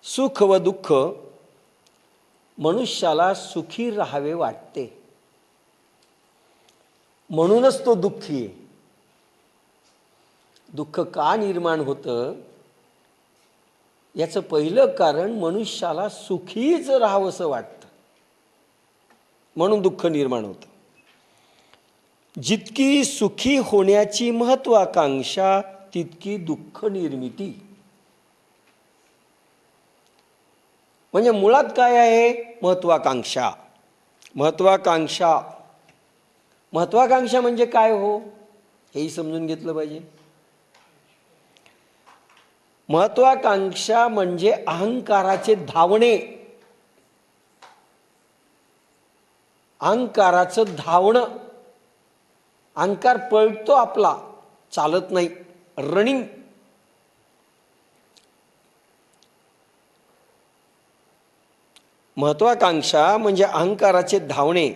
सुख व दुःख मनुष्याला सुखी राहावे वाटते, म्हणूनच तो दुःखी आहे. दुःख का निर्माण होतं याचं पहिलं कारण मनुष्याला सुखीच राहावंसं वाटतं, म्हणून दुःख निर्माण होतं. जितकी सुखी होण्याची महत्वाकांक्षा तितकी दुःख निर्मिती. म्हणजे मुळात काय आहे? महत्वाकांक्षा. महत्वाकांक्षा महत्वाकांक्षा म्हणजे काय हो, हेही समजून घेतलं पाहिजे. महत्वाकांक्षा म्हणजे अहंकाराचे धावणे, अहंकाराचं धावणं. अहंकार पळतो आपला, चालत नाही, रनिंग. महत्वाकांक्षा म्हणजे अहंकाराचे धावणे.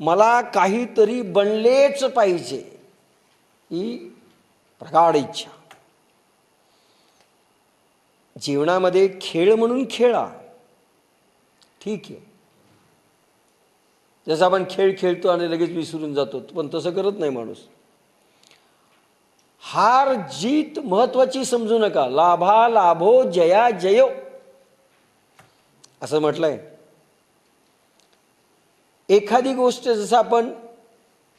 मला काहीतरी बनलेच पाहिजे ही प्रगाढ इच्छा. जीवनामध्ये खेळ म्हणून खेळा, ठीक आहे. जसं आपण खेळ खेळतो आणि लगेच विसरून जातो, पण तसं करत नाही माणूस. हार जीत महत्वाची समजू नका. लाभा लाभो जया जयो असं म्हटलंय. एखादी गोष्ट, जसं आपण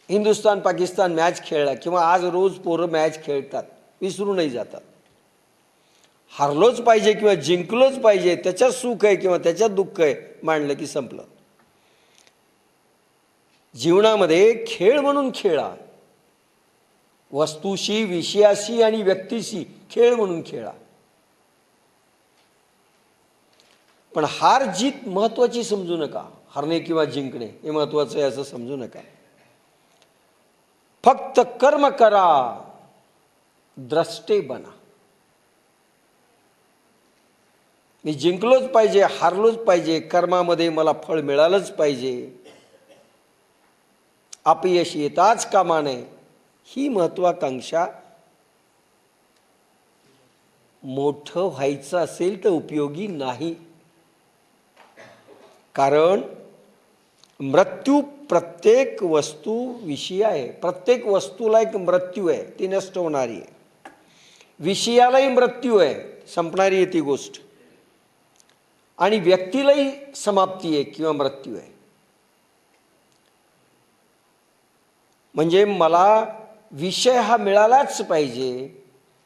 हिंदुस्थान पाकिस्तान मॅच खेळला किंवा आज रोज पोरं मॅच खेळतात, विसरूनही जातात. हारलोच पाहिजे किंवा जिंकलोच पाहिजे, त्याच्यात सुख आहे किंवा त्याच्यात दुःख आहे मांडलं की संपलं. जीवनामध्ये खेळ म्हणून खेळा, वस्तूशी, विषयाशी आणि व्यक्तीशी खेळ म्हणून खेळा. पण हार जीत महत्वाची समजू नका. हरणे किंवा जिंकणे हे महत्वाचं आहे असं समजू नका. फक्त कर्म करा, द्रष्टे बना. मी जिंकलोच पाहिजे, हारलोच पाहिजे, कर्मामध्ये मला फळ मिळालंच पाहिजे, अपयश येताच कामा नये, ही महत्वाकांक्षा. मोठं व्हायचं असेल तर उपयोगी नाही. कारण मृत्यू प्रत्येक वस्तू विषय आहे. प्रत्येक वस्तूला एक मृत्यू आहे, ती नष्ट होणारी आहे. विषयालाही मृत्यू आहे, संपणारी आहे ती गोष्ट. आणि व्यक्तीलाही समाप्ती आहे किंवा मृत्यू आहे. म्हणजे मला विषय हा मिळालाच पाहिजे,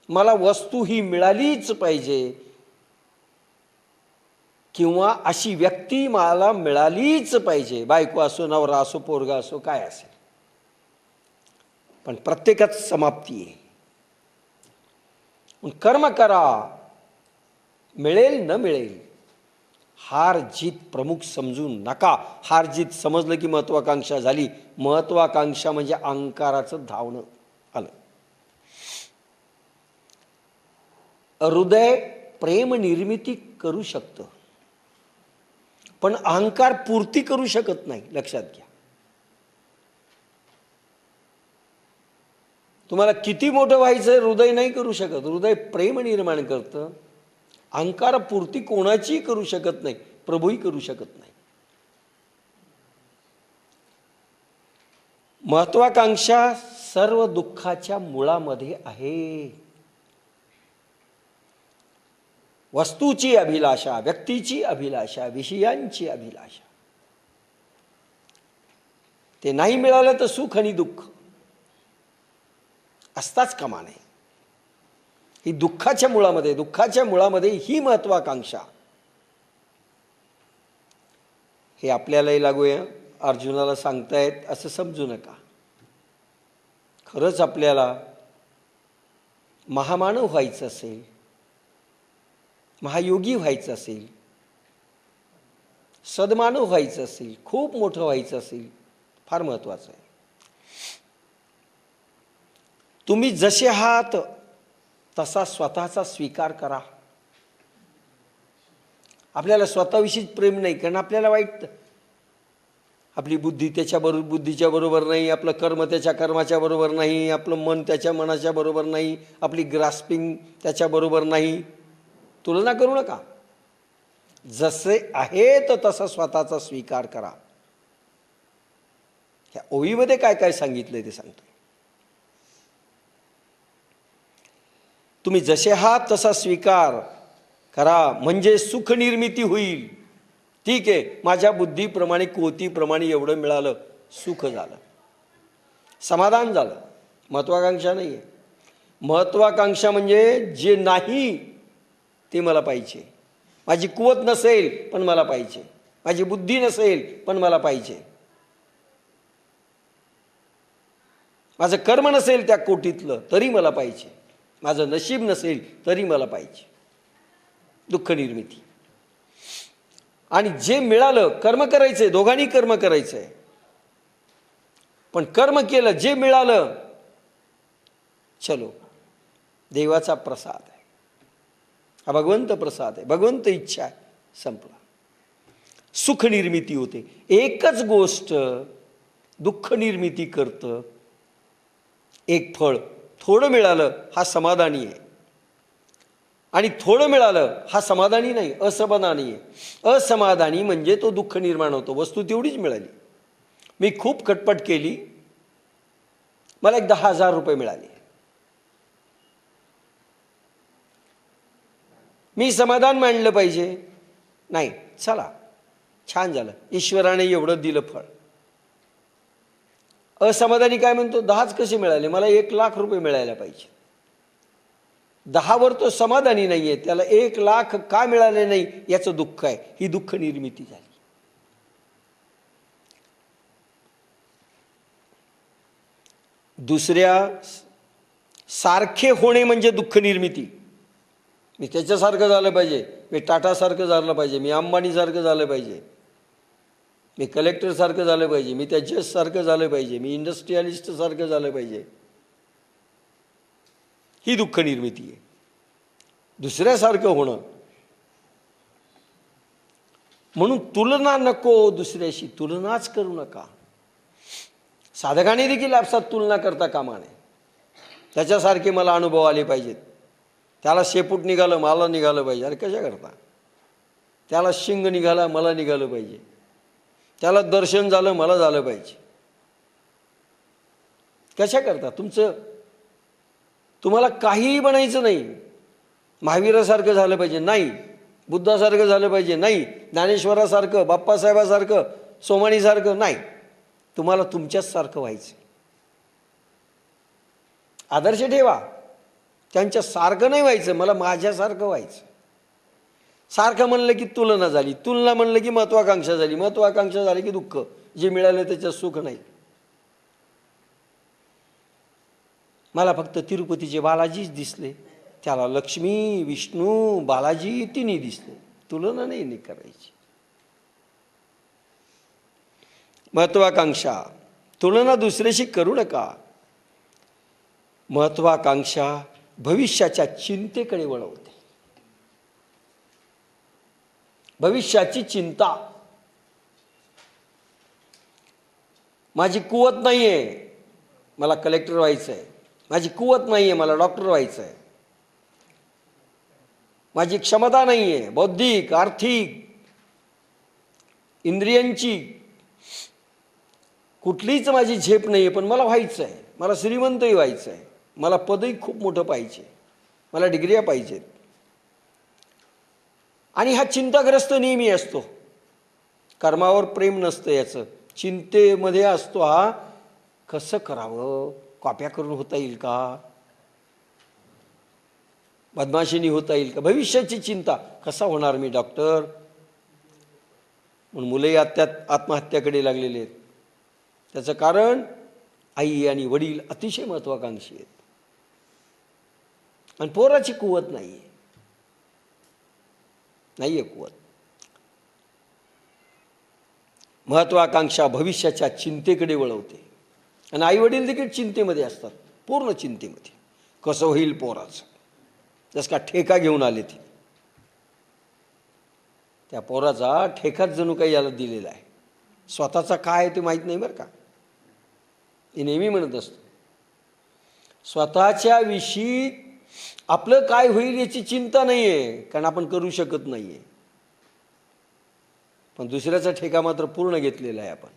मला वस्तू ही मिळालीच पाहिजे, किंवा अशी व्यक्ती मला मिळालीच पाहिजे. बायको असो, नवरा असो, पोरगा असो, काय असेल, पण प्रत्येकात समाप्ती आहे. कर्म करा, मिळेल न मिळेल, हार जीत प्रमुख समजू नका. हार जीत समजलं की महत्वाकांक्षा झाली. महत्वाकांक्षा म्हणजे अहंकाराचं धावणं आलं. हृदय प्रेम निर्मिती करू शकतं, पण अहंकार पूर्ती करू शकत नाही, लक्षात घ्या. तुम्हाला किती मोठं व्हायचं, हृदय नाही करू शकत. हृदय प्रेम निर्माण करतं. अहंकार पूर्ती कोणाचीही करू शकत नाही, प्रभूही करू शकत नाही. महत्वाकांक्षा सर्व दुःखाच्या मुळामध्ये आहे. वस्तूची अभिलाषा, व्यक्तीची अभिलाषा, विषयांची अभिलाषा. ते नाही मिळालं तर सुख आणि दुःख असताच कामा नये. ही दुःखाच्या मुळामध्ये ही महत्वाकांक्षा. हे आपल्यालाही लागू आहे, अर्जुनाला सांगतायत असं समजू नका. खरंच आपल्याला महामानव व्हायचं असेल, महायोगी व्हायचं असेल, सद्मानव व्हायचं असेल, खूप मोठं व्हायचं असेल, फार महत्वाचं आहे. तुम्ही जसे आहात तसा स्वतःचा स्वीकार करा. आपल्याला स्वतःविषयीच प्रेम नाही, कारण आपल्याला वाईट, आपली बुद्धी त्याच्या बुद्धीच्या बरोबर नाही, आपलं कर्म त्याच्या कर्माच्या बरोबर नाही, आपलं मन त्याच्या मनाच्या बरोबर नाही, आपली ग्रास्पिंग त्याच्या बरोबर नाही. तुलना करू नका. जसे आहेत तसा स्वतःचा स्वीकार करा. ह्या ओळीमध्ये काय काय सांगितलंय ते सांगतो. तुम्ही जसे आहात तसा स्वीकार करा म्हणजे सुख निर्मिती होईल. ठीक आहे, माझ्या बुद्धीप्रमाणे कोतीप्रमाणे एवढं मिळालं, सुख झालं, समाधान झालं. महत्वाकांक्षा नाही आहे. महत्वाकांक्षा म्हणजे जे नाही ते मला पाहिजे. माझी कुवत नसेल पण मला पाहिजे, माझी बुद्धी नसेल पण मला पाहिजे, माझं कर्म नसेल त्या कोटीतलं तरी मला पाहिजे, माझं नशीब नसेल तरी मला पाहिजे. दुःख निर्मिती. आणि जे मिळालं, कर्म करायचंय, दोघांनी कर्म करायचंय, पण कर्म केलं, जे मिळालं चलो, देवाचा प्रसाद आहे, हा भगवंत प्रसाद आहे, भगवंत इच्छा आहे, संपला. सुख निर्मिती होते. एकच गोष्ट दुःख निर्मिती करतं. एक फळ थोडं मिळालं हा समाधानी आहे, आणि थोडं मिळालं हा समाधानी नाही, असमाधानी आहे. असमाधानी म्हणजे तो दुःख निर्माण होतो. वस्तू तेवढीच मिळाली, मी खूप खटपट केली, मला एक 10,000 रुपये मिळाले, मी समाधान मानलं पाहिजे? नाही, चला छान झालं, ईश्वराने एवढं दिलं फळ. असमाधानी काय म्हणतो, 10च कसे मिळाले, मला 1,00,000 रुपये मिळायला पाहिजे. 10वर तो समाधानी नाहीये, त्याला 1,00,000 का मिळाले नाही याचं दुःख आहे. ही दुःख निर्मिती झाली. दुसऱ्या सारखे होणे म्हणजे दुःख निर्मिती. मी त्याच्यासारखं झालं पाहिजे, मी टाटासारखं झालं पाहिजे, मी अंबानीसारखं झालं पाहिजे, मी कलेक्टरसारखं झालं पाहिजे, मी त्या जजसारखं झालं पाहिजे, मी इंडस्ट्रियलिस्टसारखं झालं पाहिजे. ही दुःख निर्मिती आहे, दुसऱ्यासारखं होणं. म्हणून तुलना नको, दुसऱ्याशी तुलनाच करू नका. साधकाने देखील आपसात तुलना करता कामा नये. त्याच्यासारखे मला अनुभव आले पाहिजेत, त्याला शेपूट निघालं मला निघालं पाहिजे. अरे कशा करता? त्याला शिंग निघाला मला निघालं पाहिजे, त्याला दर्शन झालं मला झालं पाहिजे. कशा करता? तुम्हाला काहीही बनायचं नाही. महावीरासारखं झालं पाहिजे नाही, बुद्धासारखं झालं पाहिजे नाही, ज्ञानेश्वरासारखं, बाप्पासाहेबासारखं, सोमानीसारखं नाही. तुम्हाला तुमच्याचसारखं व्हायचं. आदर्श ठेवा, त्यांच्या सारखं नाही व्हायचं, मला माझ्यासारखं व्हायचं. सारखं म्हणलं की तुलना झाली, तुलना म्हणलं की महत्वाकांक्षा झाली, महत्वाकांक्षा झाली की दुःख. जे मिळालं त्याच्यात सुख नाही. मला फक्त तिरुपतीचे बालाजीच दिसले, त्याला लक्ष्मी, विष्णू, बालाजी तिन्ही दिसले. तुलना नाही करायची. महत्वाकांक्षा, तुलना दुसऱ्याशी करू नका. महत्वाकांक्षा भविष्याच्या चिंतेकडे वळवते. भविष्याची चिंता. माझी कुवत नाहीये, मला कलेक्टर व्हायचं आहे, माझी कुवत नाहीये, मला डॉक्टर व्हायचं आहे, माझी क्षमता नाहीये, बौद्धिक, आर्थिक, इंद्रियांची कुठलीच माझी झेप नाहीये, पण मला व्हायचं आहे, मला श्रीमंतही व्हायचं आहे, मला पदही खूप मोठं पाहिजे, मला डिग्र्या पाहिजेत. आणि हा चिंताग्रस्त नेहमी असतो. कर्मावर प्रेम नसतं, याचं चिंतेमध्ये असतो. हा कसं करावं, कॉप्या करून होता येईल का, बदमाशीनी होता येईल का, भविष्याची चिंता, कसा होणार मी डॉक्टर. म्हणून मुलंही आत्महत्याकडे लागलेले आहेत. त्याचं कारण आई आणि वडील अतिशय महत्वाकांक्षी आहेत, आणि पोराची कुवत नाहीये कुवत. महत्वाकांक्षा भविष्याच्या चिंतेकडे वळवते. आणि आई वडील देखील चिंतेमध्ये असतात, पूर्ण चिंतेमध्ये. कसं होईल पोराचं, जसं का ठेका घेऊन आले ते. त्या पोराचा ठेकाच जणू काही याला दिलेला आहे. स्वतःचा काय आहे ते माहीत नाही बरं का. ते नेहमी म्हणत असतो, स्वतःच्या विषयी आपलं काय होईल याची चिंता नाही आहे, कारण आपण करू शकत नाही आहे. पण दुसऱ्याचा ठेका मात्र पूर्ण घेतलेला आहे आपण.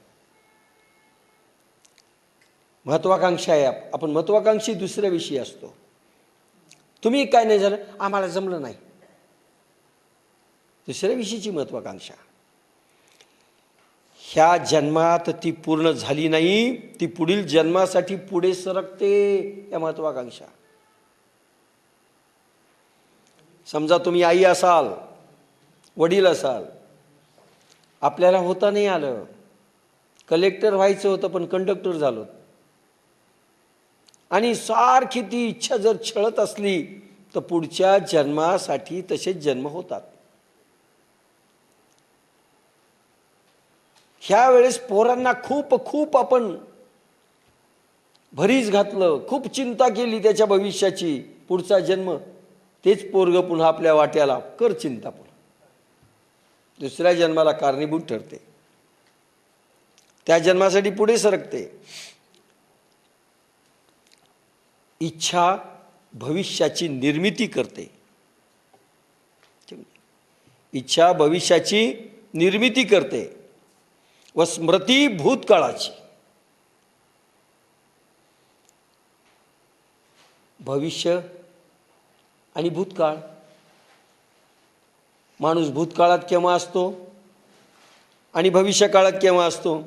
महत्वाकांक्षा आहे. आपण महत्वाकांक्षी दुसऱ्याविषयी असतो. तुम्ही काय नाही झालं, आम्हाला जमलं नाही, दुसऱ्याविषयीची महत्वाकांक्षा. ह्या जन्मात ती पूर्ण झाली नाही, ती पुढील जन्मासाठी पुढे सरकते. या महत्वाकांक्षा. समजा तुम्ही आई असाल, वडील असाल, आपल्याला होता नाही आलं, कलेक्टर व्हायचं होतं पण कंडक्टर झालो, आणि सारखी ती इच्छा जर छळत असली तर पुढच्या जन्मासाठी तसेच जन्म होतात. ह्या वेळेस पोरांना खूप आपण भरीस घातलं, खूप चिंता केली त्याच्या भविष्याची, पुढचा जन्म तेच पोरग पुन्हा आपल्या वाट्याला कर चिंता, पुन्हा दुसऱ्या जन्माला कारणीभूत ठरते, त्या जन्मासाठी पुढे सरकते. इच्छा भविष्याची निर्मिती करते. इच्छा भविष्याची निर्मिती करते व स्मृती भूतकाळाची. भविष्य आणि भूतकाळ. माणूस भूतकाळात केव्हा असतो आणि भविष्यकाळात केव्हा असतो?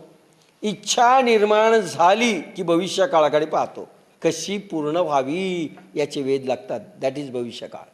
इच्छा निर्माण झाली की भविष्यकाळाकडे पाहतो, कशी पूर्ण व्हावी याचे वेध लागतात. दॅट इज भविष्यकाळ.